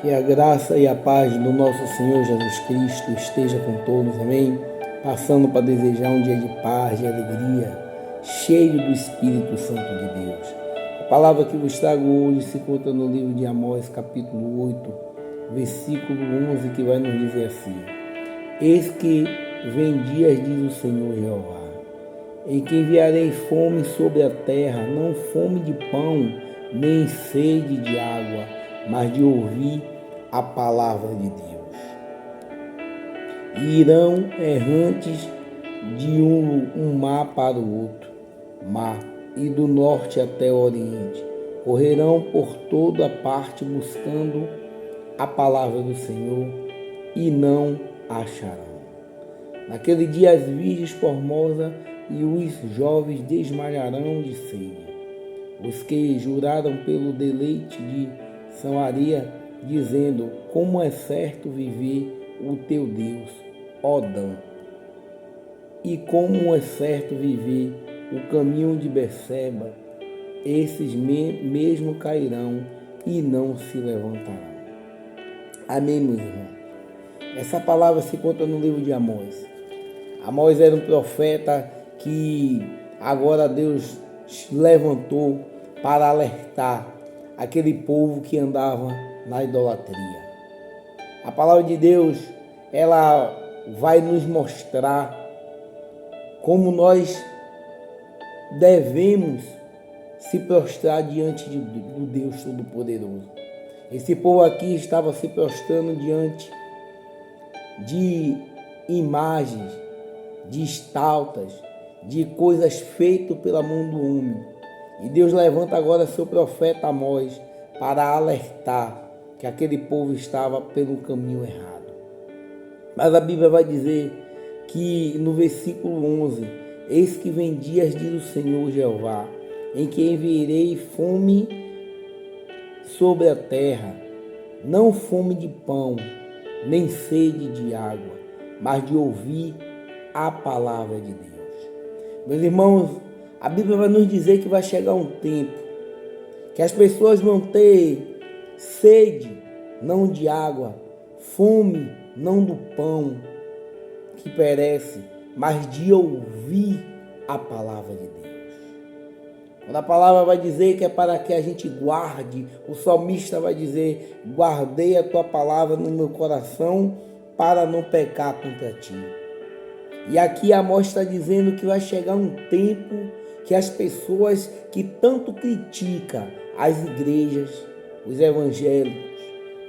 Que a graça e a paz do nosso Senhor Jesus Cristo esteja com todos, amém? Passando para desejar um dia de paz, de alegria, cheio do Espírito Santo de Deus. A palavra que vos trago hoje se encontra no livro de Amós, capítulo 8, versículo 11, que vai nos dizer assim: Eis que vem dias, diz o Senhor Jeová, em que enviarei fome sobre a terra, não fome de pão, nem sede de água, mas de ouvir a palavra de Deus. E irão errantes de um mar para o outro mar, e do norte até o oriente. Correrão por toda parte buscando a palavra do Senhor e não acharão. Naquele dia as virgens formosas e os jovens desmaiarão de sede. Os que juraram pelo deleite de Samaria, dizendo: como é certo viver o teu Deus, ó Dan, e como é certo viver o caminho de Berseba, esses mesmo cairão e não se levantarão. Amém, meus irmãos? Essa palavra se encontra no livro de Amós. Amós era um profeta que agora Deus levantou para alertar aquele povo que andava na idolatria. A palavra de Deus, ela vai nos mostrar como nós devemos se prostrar diante do Deus Todo-Poderoso. Esse povo aqui estava se prostrando diante de imagens, de estátuas, de coisas feitas pela mão do homem. E Deus levanta agora seu profeta Amós para alertar que aquele povo estava pelo caminho errado. Mas a Bíblia vai dizer que no versículo 11, eis que vem dias, diz o Senhor Jeová, em que enviarei fome sobre a terra, não fome de pão, nem sede de água, mas de ouvir a palavra de Deus. Meus irmãos, a Bíblia vai nos dizer que vai chegar um tempo que as pessoas vão ter sede, não de água, fome, não do pão que perece, mas de ouvir a palavra de Deus. Quando a palavra vai dizer que é para que a gente guarde, o salmista vai dizer: guardei a tua palavra no meu coração para não pecar contra ti. E aqui Amós está dizendo que vai chegar um tempo que as pessoas que tanto criticam as igrejas, os evangélicos,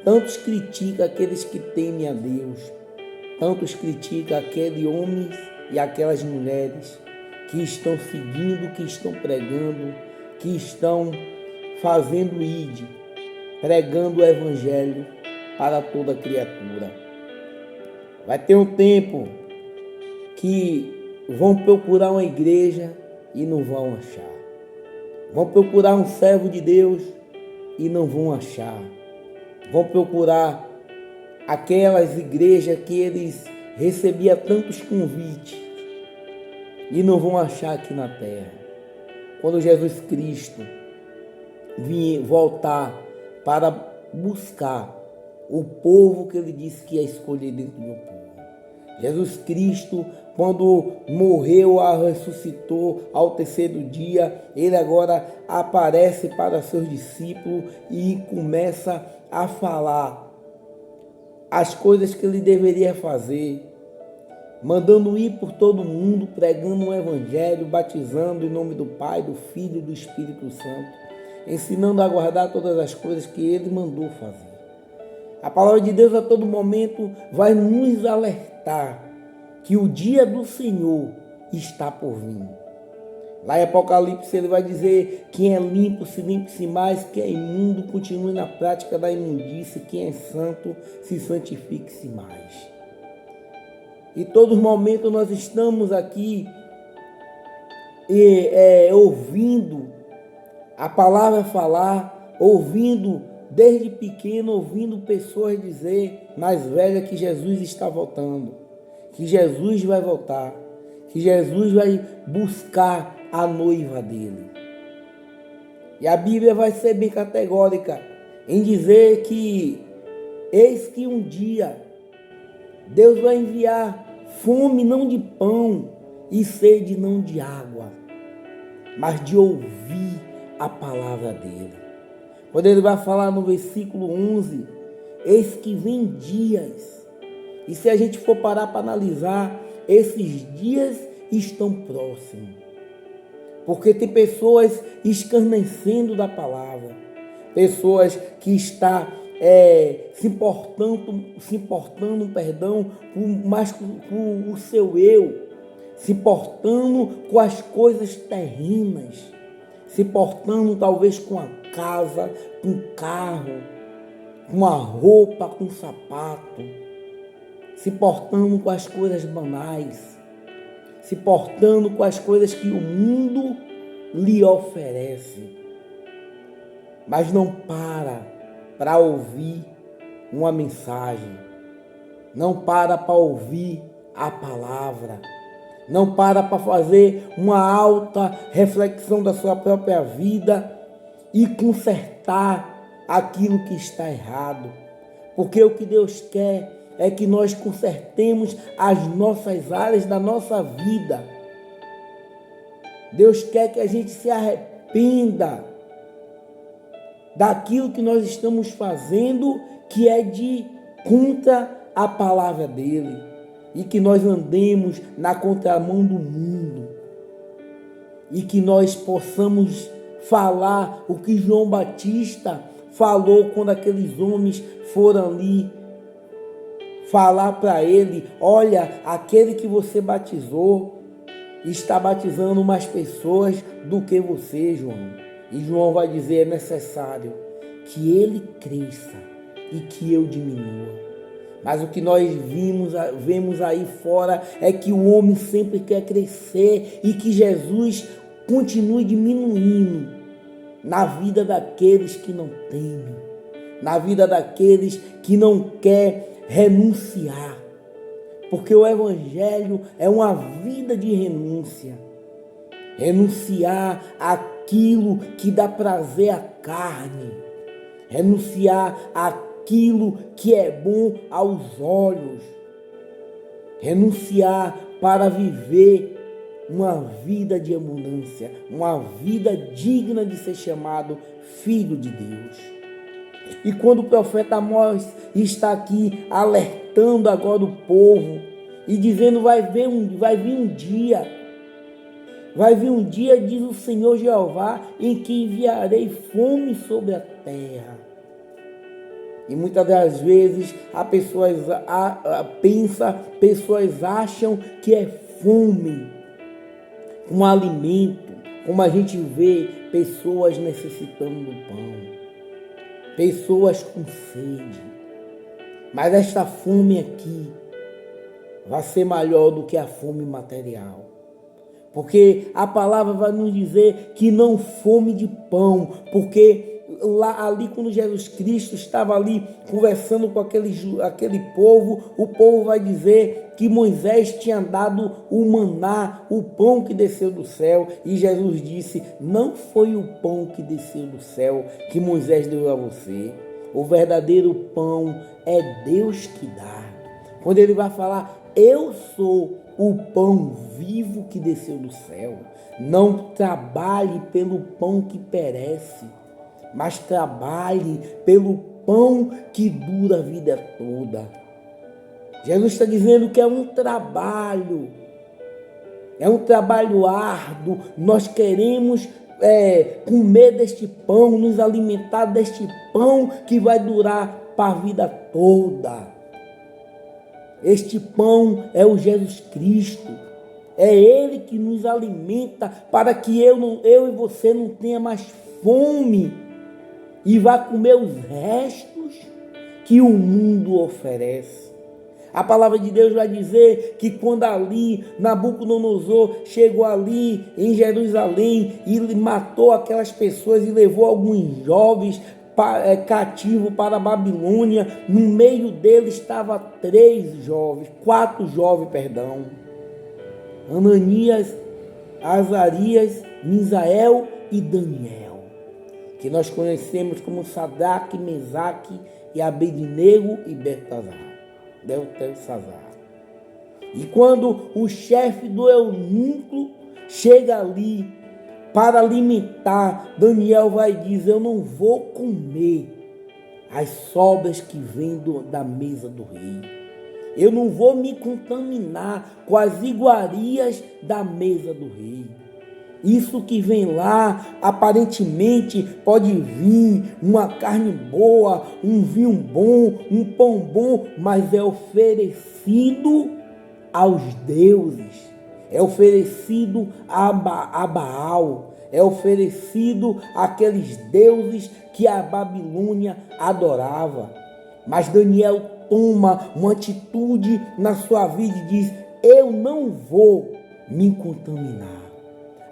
tantos criticam aqueles que temem a Deus, tantos criticam aqueles homens e aquelas mulheres que estão seguindo, que estão pregando, que estão fazendo ide, pregando o evangelho para toda criatura. Vai ter um tempo que vão procurar uma igreja e não vão achar. Vão procurar um servo de Deus e não vão achar. Vão procurar aquelas igrejas que eles recebiam tantos convites e não vão achar aqui na terra. Quando Jesus Cristo voltar para buscar o povo que ele disse que ia escolher dentro do povo. Jesus Cristo, quando morreu, ressuscitou ao terceiro dia, ele agora aparece para seus discípulos e começa a falar as coisas que ele deveria fazer, mandando ir por todo mundo, pregando o evangelho, batizando em nome do Pai, do Filho e do Espírito Santo, ensinando a guardar todas as coisas que ele mandou fazer. A palavra de Deus a todo momento vai nos alertar que o dia do Senhor está por vir. Lá em Apocalipse ele vai dizer: quem é limpo se limpe-se mais, quem é imundo continue na prática da imundície, quem é santo se santifique-se mais. E todos os momentos nós estamos aqui ouvindo a palavra falar, ouvindo desde pequeno, ouvindo pessoas dizer mais velhas que Jesus está voltando, que Jesus vai voltar, que Jesus vai buscar a noiva dele. E a Bíblia vai ser bem categórica em dizer que Eis que um dia Deus vai enviar fome não de pão e sede não de água, mas de ouvir a palavra dele. Quando ele vai falar no versículo 11, eis que vem dias, e se a gente for parar para analisar, esses dias estão próximos, porque tem pessoas escarnecendo da palavra, pessoas que estão se importando, mais com o seu eu, se importando com as coisas terrenas, se importando talvez com a casa, com o carro, com a roupa, com o sapato, se portando com as coisas banais, se portando com as coisas que o mundo lhe oferece, mas não para ouvir uma mensagem, não para ouvir a palavra, não para fazer uma alta reflexão da sua própria vida e consertar aquilo que está errado, porque o que Deus quer é que nós consertemos as nossas áreas da nossa vida. Deus quer que a gente se arrependa daquilo que nós estamos fazendo, que é de contra a palavra dele, e que nós andemos na contramão do mundo, e que nós possamos falar o que João Batista falou quando aqueles homens foram ali falar para ele: olha, aquele que você batizou está batizando mais pessoas do que você, João. E João vai dizer: é necessário que ele cresça e que eu diminua. Mas o que nós vemos aí fora é que o homem sempre quer crescer e que Jesus continue diminuindo na vida daqueles que não temem, na vida daqueles que não querem renunciar. Porque o Evangelho é uma vida de renúncia. Renunciar aquilo que dá prazer à carne. Renunciar aquilo que é bom aos olhos. Renunciar para viver uma vida de abundância, uma vida digna de ser chamado filho de Deus. E quando o profeta Amós está aqui alertando agora o povo e dizendo: vai vir um dia, diz o Senhor Jeová, em que enviarei fome sobre a terra. E muitas das vezes pessoas acham que é fome, um alimento, como a gente vê pessoas necessitando do pão, pessoas com sede. Mas esta fome aqui vai ser maior do que a fome material. Porque a palavra vai nos dizer que não fome de pão, porque ali quando Jesus Cristo estava ali conversando com aquele povo, o povo vai dizer que Moisés tinha dado o maná, o pão que desceu do céu, e Jesus disse: não foi o pão que desceu do céu que Moisés deu a você, o verdadeiro pão é Deus que dá. Quando ele vai falar: eu sou o pão vivo que desceu do céu, não trabalhe pelo pão que perece, mas trabalhe pelo pão que dura a vida toda. Jesus está dizendo que é um trabalho árduo. Nós queremos comer deste pão, nos alimentar deste pão que vai durar para a vida toda. Este pão é o Jesus Cristo. É Ele que nos alimenta para que eu e você não tenha mais fome e vá comer os restos que o mundo oferece. A palavra de Deus vai dizer que quando ali Nabucodonosor chegou ali em Jerusalém e matou aquelas pessoas e levou alguns jovens cativo para a Babilônia, no meio deles estava quatro jovens, Ananias, Azarias, Misael e Daniel, que nós conhecemos como Sadraque, Mesaque e Abednego e Beltesazar. E quando o chefe do eunuco chega ali para alimentar, Daniel vai dizer: eu não vou comer as sobras que vêm da mesa do rei. Eu não vou me contaminar com as iguarias da mesa do rei. Isso que vem lá, aparentemente pode vir uma carne boa, um vinho bom, um pão bom, mas é oferecido aos deuses, é oferecido a Baal, é oferecido àqueles deuses que a Babilônia adorava. Mas Daniel toma uma atitude na sua vida e diz: eu não vou me contaminar.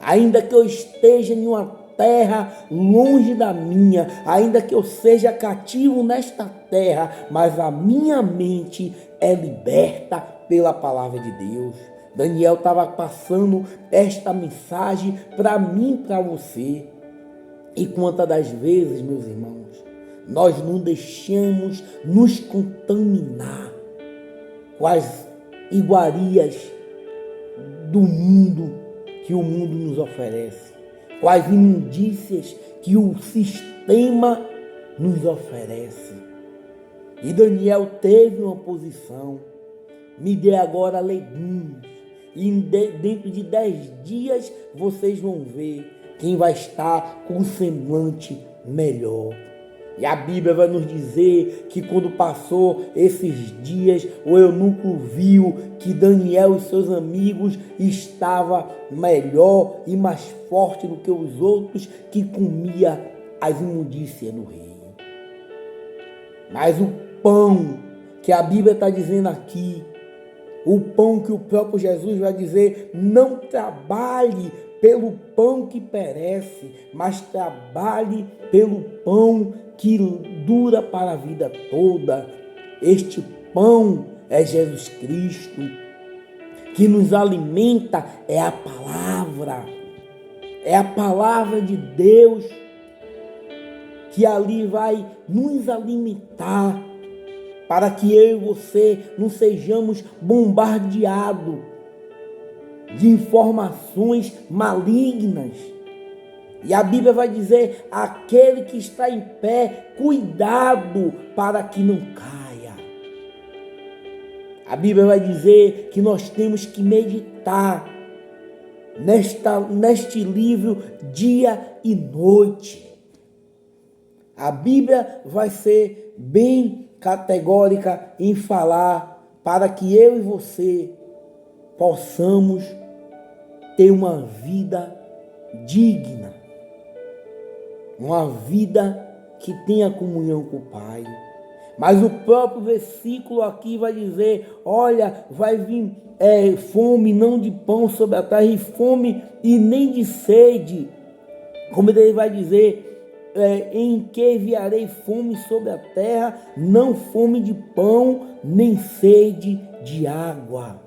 Ainda que eu esteja em uma terra longe da minha, ainda que eu seja cativo nesta terra, mas a minha mente é liberta pela palavra de Deus. Daniel estava passando esta mensagem para mim e para você. E quantas das vezes, meus irmãos, nós não deixamos nos contaminar com as iguarias do mundo que o mundo nos oferece, com as imundícias que o sistema nos oferece. E Daniel teve uma posição: me dê agora legumes, e dentro de 10 dias vocês vão ver quem vai estar com o semblante melhor. E a Bíblia vai nos dizer que quando passou esses dias, o eunuco viu que Daniel e seus amigos estavam melhor e mais forte do que os outros que comia as imundícias do rei. Mas o pão que a Bíblia está dizendo aqui, o pão que o próprio Jesus vai dizer: não trabalhe pelo pão que perece, mas trabalhe pelo pão que dura para a vida toda. Este pão é Jesus Cristo, que nos alimenta, é a palavra de Deus, que ali vai nos alimentar, para que eu e você não sejamos bombardeados de informações malignas. E a Bíblia vai dizer: aquele que está em pé, cuidado para que não caia. A Bíblia vai dizer que nós temos que meditar neste livro dia e noite. A Bíblia vai ser bem categórica em falar para que eu e você possamos ter uma vida digna, uma vida que tenha comunhão com o Pai. Mas o próprio versículo aqui vai dizer: olha, vai vir fome não de pão sobre a terra, e fome e nem de sede, como ele vai dizer, em que enviarei fome sobre a terra, não fome de pão, nem sede de água.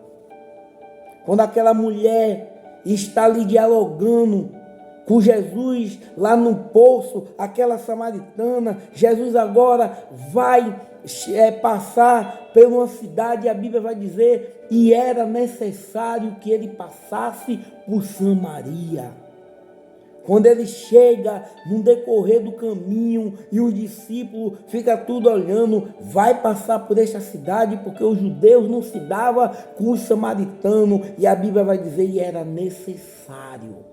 Quando aquela mulher está ali dialogando com Jesus lá no poço, aquela samaritana, Jesus agora vai passar por uma cidade, a Bíblia vai dizer, e era necessário que ele passasse por Samaria. Quando ele chega no decorrer do caminho e o discípulo fica tudo olhando, vai passar por esta cidade, porque os judeus não se davam com os samaritanos, e a Bíblia vai dizer, e era necessário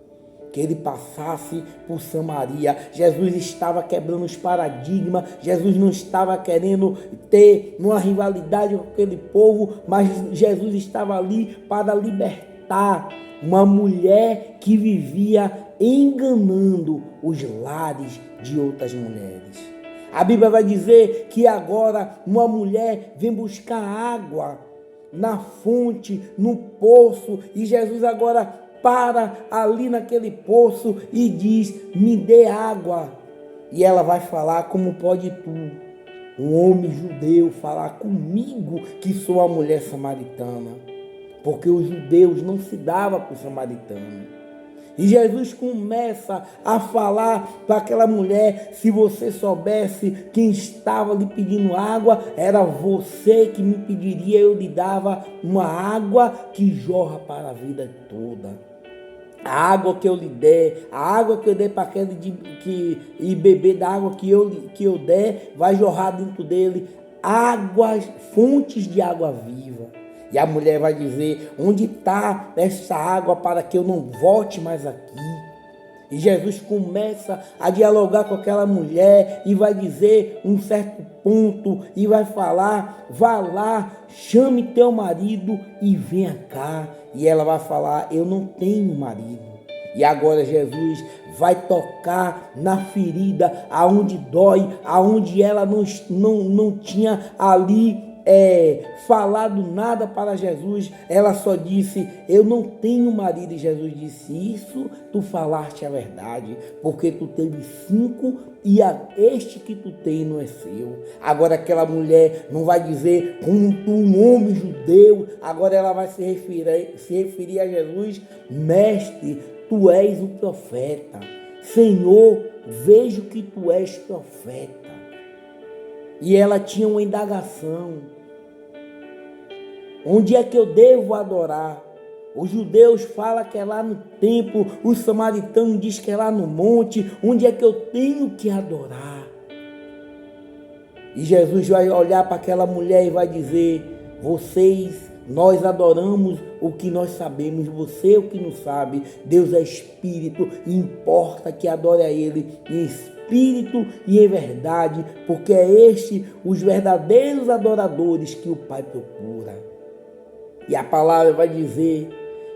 que ele passasse por Samaria. Jesus estava quebrando os paradigmas, Jesus não estava querendo ter uma rivalidade com aquele povo, mas Jesus estava ali para libertar uma mulher que vivia enganando os lares de outras mulheres. A Bíblia vai dizer que agora uma mulher vem buscar água na fonte, no poço, e Jesus agora para ali naquele poço e diz: me dê água. E ela vai falar: como pode tu, um homem judeu, falar comigo que sou a mulher samaritana? Porque os judeus não se davam para os samaritanos. E Jesus começa a falar para aquela mulher: se você soubesse quem estava lhe pedindo água, era você que me pediria, eu lhe dava uma água que jorra para a vida toda. A água que eu lhe der, a água que eu der para aquele e beber da água que eu der, vai jorrar dentro dele águas, fontes de água viva. E a mulher vai dizer: onde está essa água para que eu não volte mais aqui? E Jesus começa a dialogar com aquela mulher e vai dizer um certo ponto e vai falar: vá lá, chame teu marido e venha cá. E ela vai falar: eu não tenho marido. E agora Jesus vai tocar na ferida, aonde dói, aonde ela não tinha ali falado nada para Jesus. Ela só disse: eu não tenho marido. E Jesus disse: isso tu falaste a verdade, porque tu teve 5 e este que tu tem não é seu. Agora aquela mulher não vai dizer como um homem judeu, agora ela vai se referir a Jesus: mestre, tu és o profeta. Senhor, vejo que tu és profeta. E ela tinha uma indagação: onde é que eu devo adorar? Os judeus falam que é lá no templo, os samaritanos dizem que é lá no monte. Onde é que eu tenho que adorar? E Jesus vai olhar para aquela mulher e vai dizer: nós adoramos o que nós sabemos, você é o que não sabe. Deus é Espírito e importa que adore a Ele em Espírito e em verdade, porque é os verdadeiros adoradores que o Pai procura. E a palavra vai dizer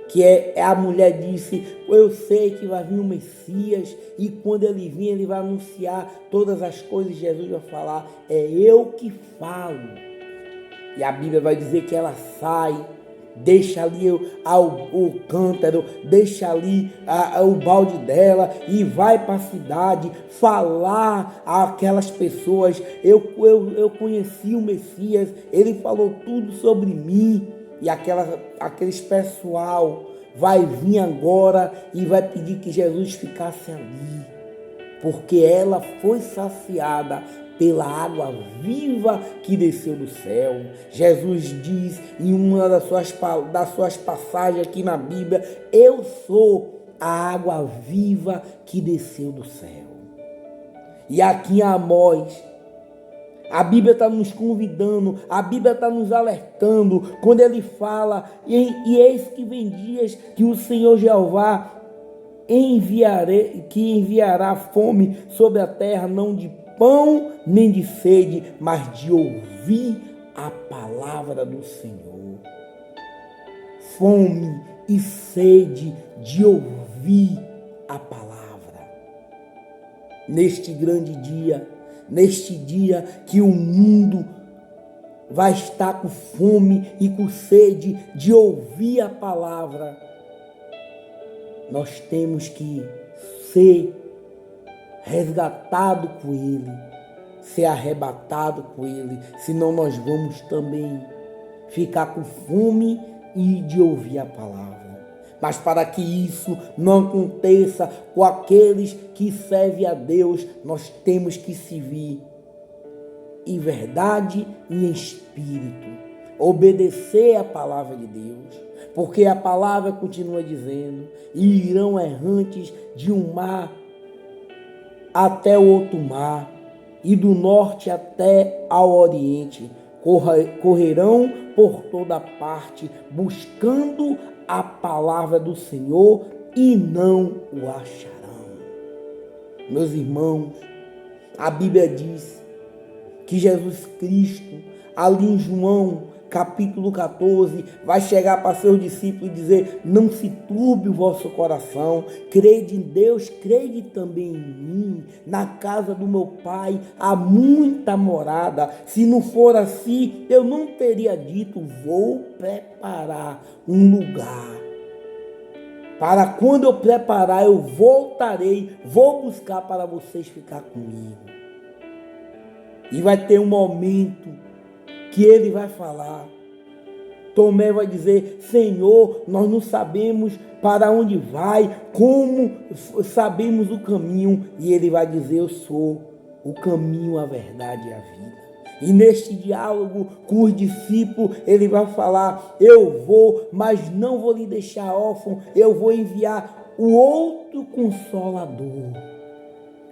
que a mulher disse: eu sei que vai vir o Messias, e quando ele vir, ele vai anunciar todas as coisas. Jesus vai falar: é eu que falo. E a Bíblia vai dizer que ela sai, deixa ali o cântaro, deixa ali o balde dela e vai para a cidade falar àquelas pessoas: eu conheci o Messias, ele falou tudo sobre mim. E aqueles pessoal vai vir agora e vai pedir que Jesus ficasse ali, porque ela foi saciada pela água viva que desceu do céu. Jesus diz em uma das suas passagens aqui na Bíblia: eu sou a água viva que desceu do céu. E aqui em Amós, a Bíblia está nos convidando, a Bíblia está nos alertando, quando ele fala: e eis que vem dias que o Senhor Jeová enviará fome sobre a terra, não de pão nem de sede, mas de ouvir a palavra do Senhor. Fome e sede de ouvir a palavra. Neste grande dia, neste dia que o mundo vai estar com fome e com sede de ouvir a palavra, nós temos que ser resgatado com Ele, ser arrebatado com Ele, senão nós vamos também ficar com fome e de ouvir a palavra. Mas para que isso não aconteça com aqueles que servem a Deus, nós temos que servir em verdade e em espírito, obedecer a palavra de Deus, porque a palavra continua dizendo: e irão errantes de um mar até o outro mar, e do norte até ao oriente, correrão por toda parte, buscando a palavra do Senhor, e não o acharão. Meus irmãos, a Bíblia diz que Jesus Cristo, ali em João capítulo 14, vai chegar para seus discípulos e dizer: não se turbe o vosso coração, crede em Deus, crede também em mim. Na casa do meu Pai há muita morada. Se não for assim, eu não teria dito: vou preparar um lugar. Para quando eu preparar, eu voltarei, vou buscar para vocês ficar comigo. E vai ter um momento que ele vai falar: Tomé vai dizer: Senhor, nós não sabemos para onde vai, como sabemos o caminho. E ele vai dizer: eu sou o caminho, a verdade e a vida. E neste diálogo com os discípulos, ele vai falar: eu vou, mas não vou lhe deixar órfão, eu vou enviar o outro Consolador,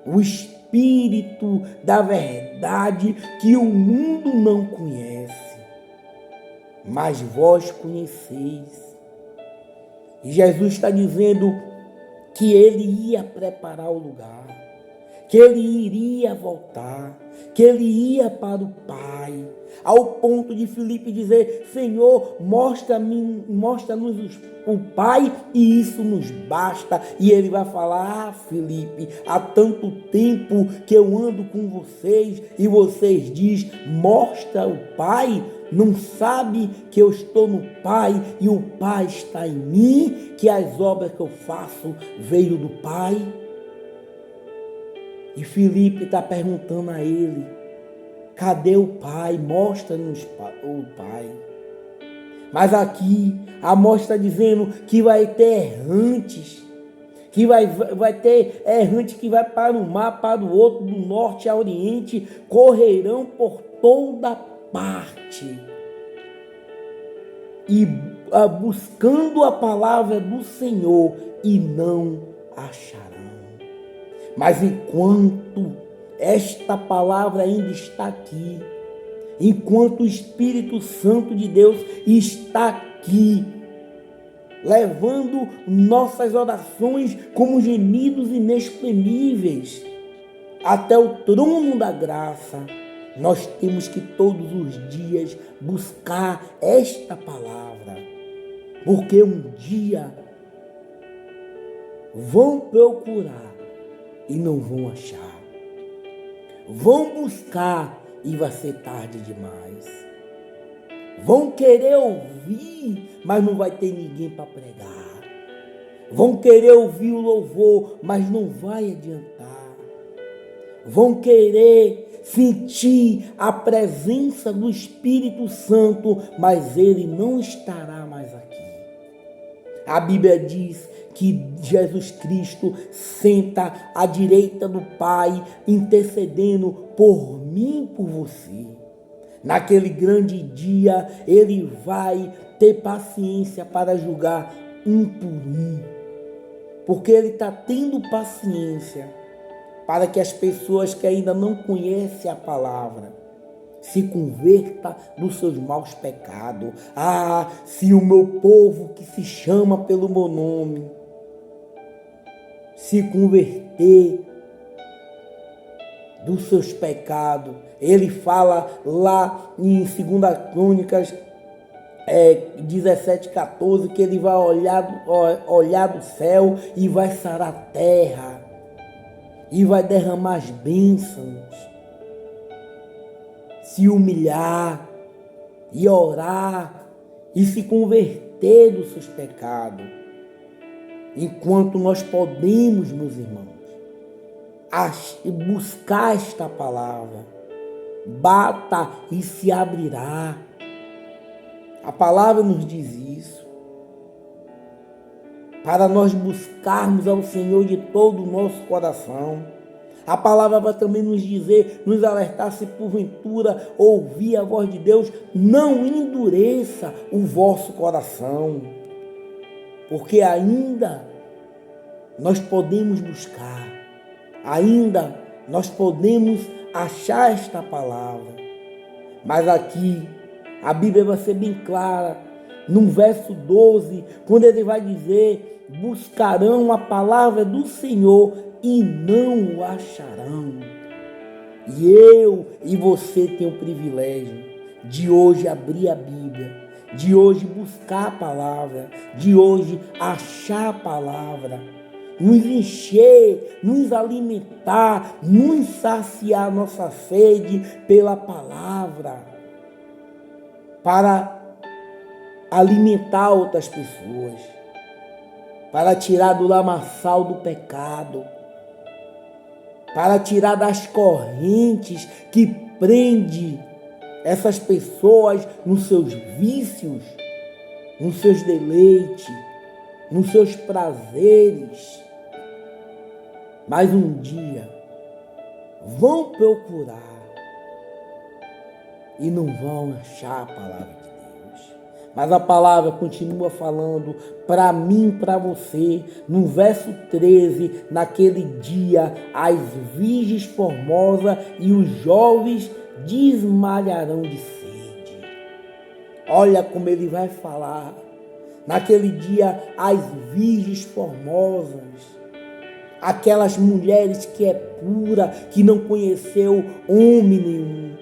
o Espírito da verdade que o mundo não conhece, mas vós conheceis. E Jesus está dizendo que ele ia preparar o lugar, que ele iria voltar, que ele ia para o Pai, ao ponto de Filipe dizer: Senhor, mostra-nos o Pai e isso nos basta. E ele vai falar: ah, Filipe, há tanto tempo que eu ando com vocês e vocês dizem: mostra o Pai. Não sabe que eu estou no Pai e o Pai está em mim, que as obras que eu faço veio do Pai? E Filipe está perguntando a ele: cadê o Pai? Mostra-nos o Pai. Mas aqui a mostra dizendo que vai ter errantes, que vai ter errante que vai para um mar, para o outro, do norte ao oriente, correrão por toda parte e buscando a palavra do Senhor e não acharão. Mas enquanto esta palavra ainda está aqui, enquanto o Espírito Santo de Deus está aqui, levando nossas orações como gemidos inexprimíveis até o trono da graça, nós temos que todos os dias buscar esta palavra, porque um dia vão procurar e não vão achar, vão buscar e vai ser tarde demais, vão querer ouvir, mas não vai ter ninguém para pregar, vão querer ouvir o louvor, mas não vai adiantar, vão querer sentir a presença do Espírito Santo, mas ele não estará mais aqui. A Bíblia diz que Jesus Cristo senta à direita do Pai, intercedendo por mim e por você. Naquele grande dia, ele vai ter paciência para julgar um por um, porque ele está tendo paciência para que as pessoas que ainda não conhecem a palavra se convertam dos seus maus pecados. Ah, se o meu povo que se chama pelo meu nome se converter dos seus pecados. Ele fala lá em 2 Crônicas 17:14 que ele vai olhar do céu e vai sarar a terra e vai derramar as bênçãos, se humilhar e orar e se converter dos seus pecados. Enquanto nós podemos, meus irmãos, buscar esta palavra, bata e se abrirá. A palavra nos diz isso, para nós buscarmos ao Senhor de todo o nosso coração. A palavra vai também nos dizer, nos alertar, se porventura ouvir a voz de Deus, não endureça o vosso coração, porque ainda nós podemos buscar, ainda nós podemos achar esta palavra. Mas aqui a Bíblia vai ser bem clara, no verso 12, quando ele vai dizer: buscarão a palavra do Senhor e não o acharão. E eu e você tem o privilégio de hoje abrir a Bíblia, de hoje buscar a palavra, de hoje achar a palavra, nos encher, nos alimentar, nos saciar nossa sede pela palavra, para alimentar outras pessoas, para tirar do lamaçal do pecado, para tirar das correntes que prende essas pessoas nos seus vícios, nos seus deleites, nos seus prazeres. Mas um dia vão procurar e não vão achar a palavra de Deus. Mas a palavra continua falando para mim, para você, no verso 13, naquele dia as virgens formosas e os jovens desmalharão de sede. Olha como ele vai falar. Naquele dia as virgens formosas, aquelas mulheres que é pura, que não conheceu homem nenhum.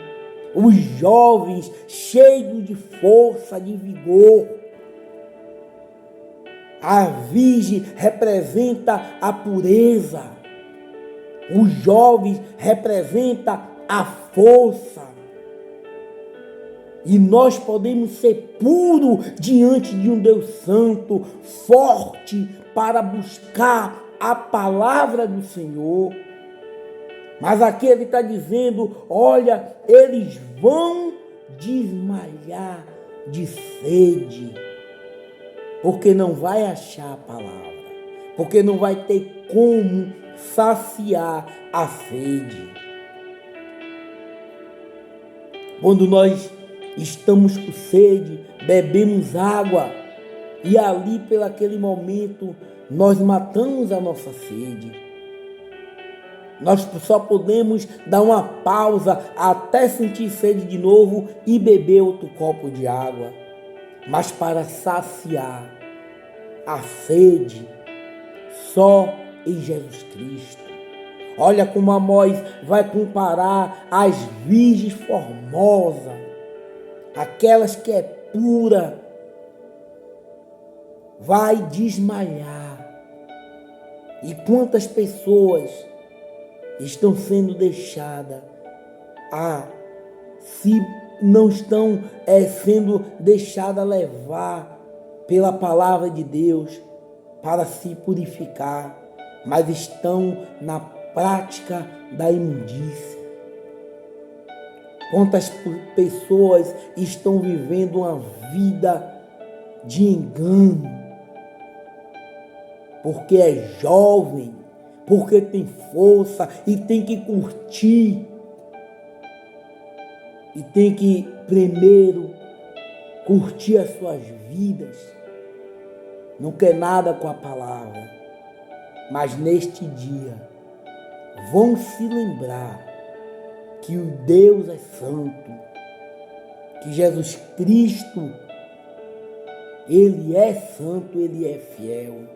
Os jovens cheios de força, de vigor. A virgem representa a pureza. Os jovens representam a força. E nós podemos ser puros diante de um Deus santo, forte, para buscar a palavra do Senhor. Mas aqui ele está dizendo, olha, eles vão desmaiar de sede, porque não vai achar a palavra, porque não vai ter como saciar a sede. Quando nós estamos com sede, bebemos água, e ali, pelo aquele momento, nós matamos a nossa sede. Nós só podemos dar uma pausa até sentir sede de novo e beber outro copo de água. Mas para saciar a sede, só em Jesus Cristo. Olha como Amós vai comparar as virgens formosas, aquelas que é pura, vai desmaiar. E quantas pessoas estão sendo deixadas se não estão sendo deixadas levar pela palavra de Deus para se purificar, mas estão na prática da imundícia. Quantas pessoas estão vivendo uma vida de engano, porque é jovem, porque tem força e tem que curtir. E tem que primeiro curtir as suas vidas. Não quer nada com a palavra. Mas neste dia vão se lembrar que o Deus é santo, que Jesus Cristo, Ele é santo, Ele é fiel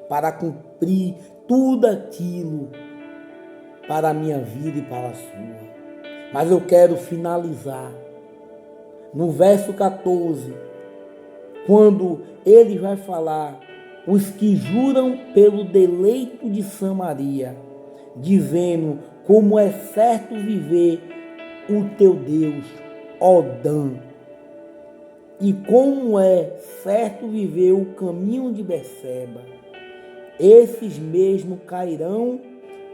para cumprir tudo aquilo para a minha vida e para a sua. Mas eu quero finalizar no verso 14, quando ele vai falar, os que juram pelo deleito de Samaria, dizendo como é certo viver o teu Deus, ó Dan, e como é certo viver o caminho de Berseba. Esses mesmo cairão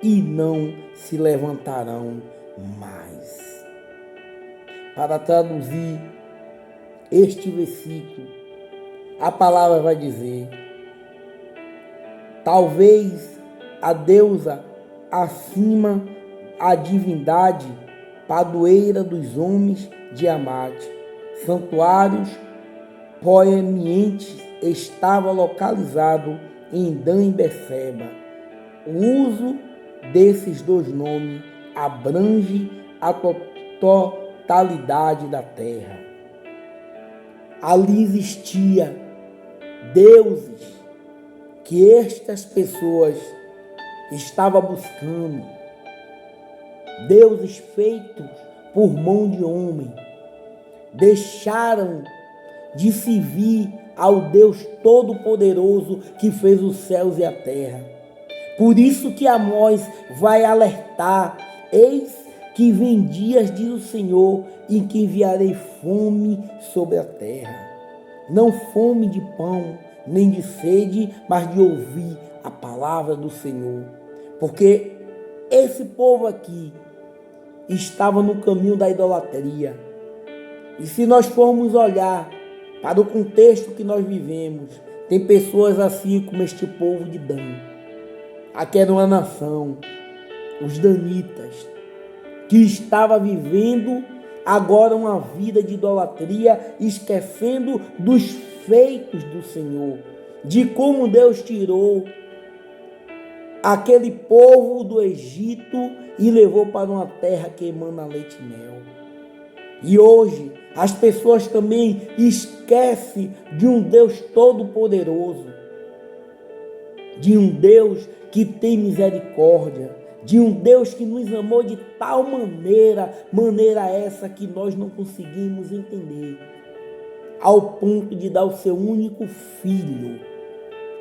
e não se levantarão mais. Para traduzir este versículo, a palavra vai dizer: talvez a deusa acima a divindade, padroeira dos homens de Amate, santuários proeminentes, estava localizado em Dan e Berseba. O uso desses dois nomes abrange a totalidade da terra. Ali existia deuses que estas pessoas estavam buscando, deuses feitos por mão de homem. Deixaram de servir ao Deus Todo-Poderoso que fez os céus e a terra. Por isso que Amós vai alertar: eis que vem dias, diz o Senhor, em que enviarei fome sobre a terra. Não fome de pão, nem de sede, mas de ouvir a palavra do Senhor. Porque esse povo aqui estava no caminho da idolatria. E se nós formos olhar para o contexto que nós vivemos. Tem pessoas assim como este povo de Dan, aquela nação, os danitas, que estava vivendo agora uma vida de idolatria, esquecendo dos feitos do Senhor, de como Deus tirou aquele povo do Egito e levou para uma terra que emana leite e mel. E hoje as pessoas também esquecem de um Deus todo-poderoso, de um Deus que tem misericórdia, de um Deus que nos amou de tal maneira essa que nós não conseguimos entender, ao ponto de dar o seu único filho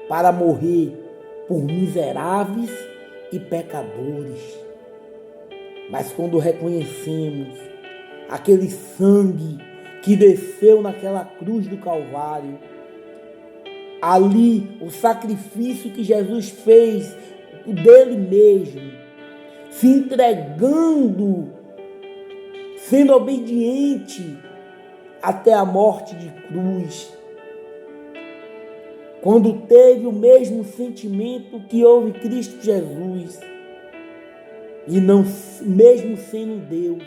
para morrer por miseráveis e pecadores. Mas quando reconhecemos aquele sangue que desceu naquela cruz do Calvário, ali o sacrifício que Jesus fez dele mesmo, se entregando, sendo obediente até a morte de cruz, quando teve o mesmo sentimento que houve Cristo Jesus, e não, mesmo sendo Deus,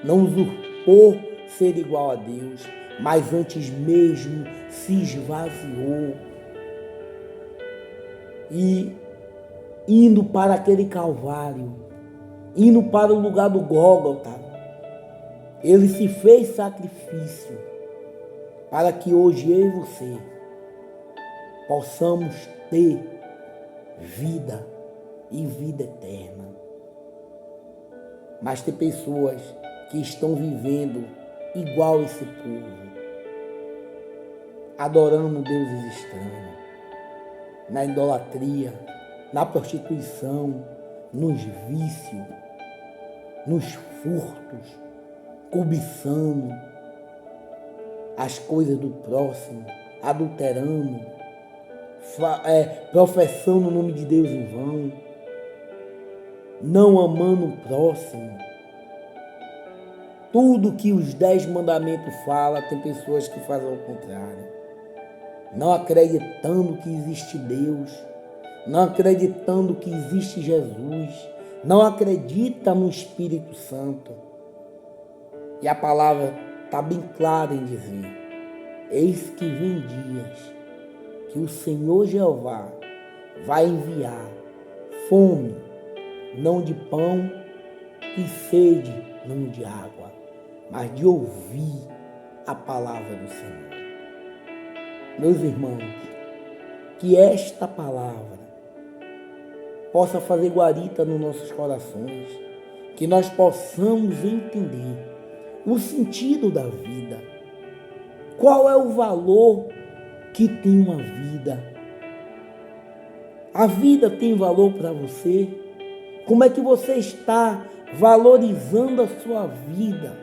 não usurpou ser igual a Deus, mas antes mesmo se esvaziou, e indo para aquele Calvário, indo para o lugar do Gólgota, ele se fez sacrifício para que hoje eu e você possamos ter vida e vida eterna. Mas tem pessoas que estão vivendo igual esse povo, adorando deuses estranhos, na idolatria, na prostituição, nos vícios, nos furtos, cobiçando as coisas do próximo, adulterando, professando o nome de Deus em vão, não amando o próximo. Tudo que os 10 mandamentos falam, tem pessoas que fazem ao contrário. Não acreditando que existe Deus, não acreditando que existe Jesus, não acredita no Espírito Santo. E a palavra está bem clara em dizer: eis que vem dias que o Senhor Jeová vai enviar fome, não de pão, e sede, não de água, mas de ouvir a palavra do Senhor. Meus irmãos, que esta palavra possa fazer guarita nos nossos corações, que nós possamos entender o sentido da vida, qual é o valor que tem uma vida. A vida tem valor para você? Como é que você está valorizando a sua vida?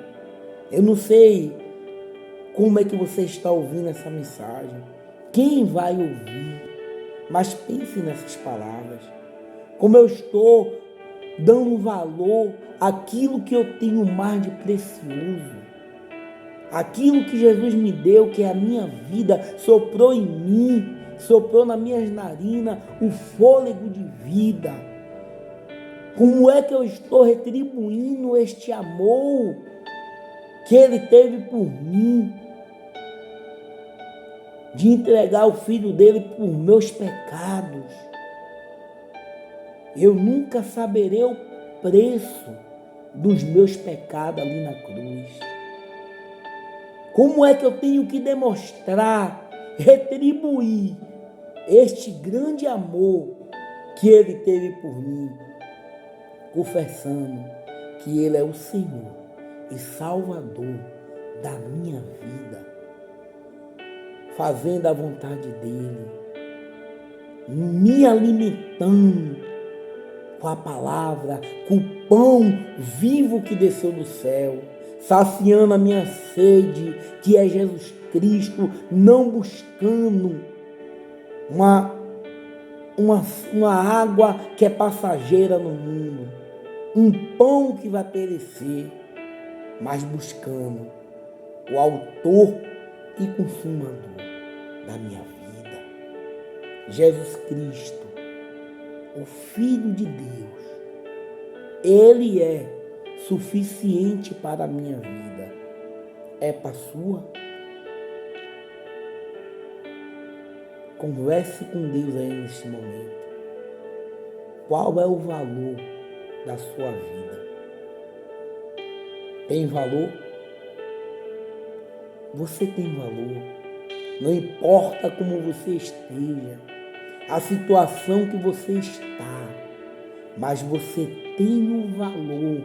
Eu não sei como é que você está ouvindo essa mensagem, quem vai ouvir, mas pense nessas palavras. Como eu estou dando valor àquilo que eu tenho mais de precioso, aquilo que Jesus me deu, que é a minha vida, soprou em mim, soprou nas minhas narinas o fôlego de vida. Como é que eu estou retribuindo este amor que Ele teve por mim, de entregar o Filho dele por meus pecados? Eu nunca saberei o preço dos meus pecados ali na cruz. Como é que eu tenho que demonstrar, retribuir este grande amor que Ele teve por mim? Confessando que Ele é o Senhor e Salvador da minha vida, fazendo a vontade dEle, me alimentando com a palavra, com o pão vivo que desceu do céu, saciando a minha sede, que é Jesus Cristo, não buscando uma água que é passageira no mundo, um pão que vai perecer, mas buscando o autor e consumador da minha vida. Jesus Cristo, o Filho de Deus, Ele é suficiente para a minha vida. É para a sua? Converse com Deus aí neste momento. Qual é o valor da sua vida? Tem valor? Você tem valor. Não importa como você esteja, a situação que você está, mas você tem um valor,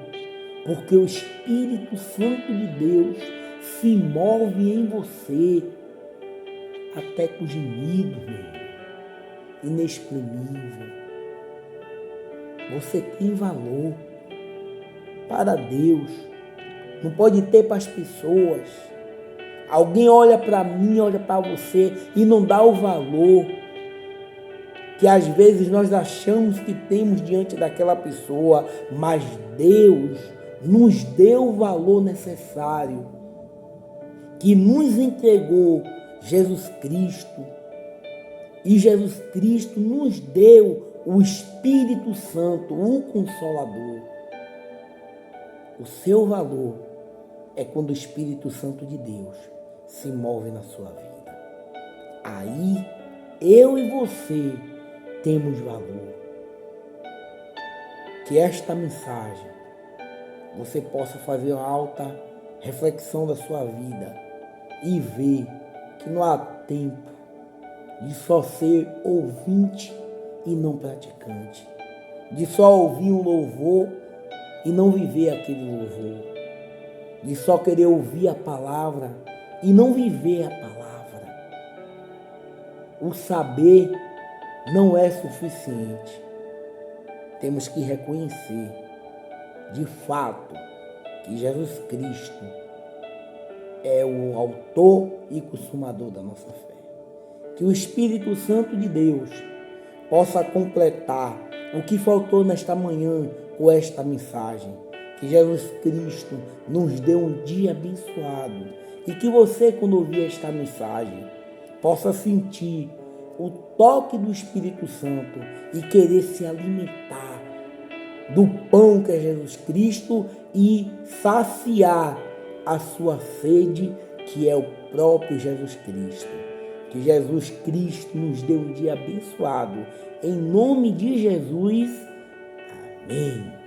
porque o Espírito Santo de Deus se move em você até com gemido, meu irmão, inexprimível. Você tem valor para Deus, não pode ter para as pessoas. Alguém olha para mim, olha para você e não dá o valor que às vezes nós achamos que temos diante daquela pessoa, mas Deus nos deu o valor necessário, que nos entregou Jesus Cristo, e Jesus Cristo nos deu o Espírito Santo, o Consolador. O seu valor é quando o Espírito Santo de Deus se move na sua vida. Aí, eu e você temos valor. Que esta mensagem você possa fazer uma alta reflexão da sua vida e ver que não há tempo de só ser ouvinte e não praticante, de só ouvir um louvor e não viver aquele louvor, de só querer ouvir a palavra e não viver a palavra. O saber não é suficiente. Temos que reconhecer, de fato, que Jesus Cristo é o autor e consumador da nossa fé. Que o Espírito Santo de Deus possa completar o que faltou nesta manhã com esta mensagem. Que Jesus Cristo nos dê um dia abençoado e que você, quando ouvir esta mensagem, possa sentir o toque do Espírito Santo e querer se alimentar do pão que é Jesus Cristo e saciar a sua sede, que é o próprio Jesus Cristo. Que Jesus Cristo nos dê um dia abençoado. Em nome de Jesus, amém.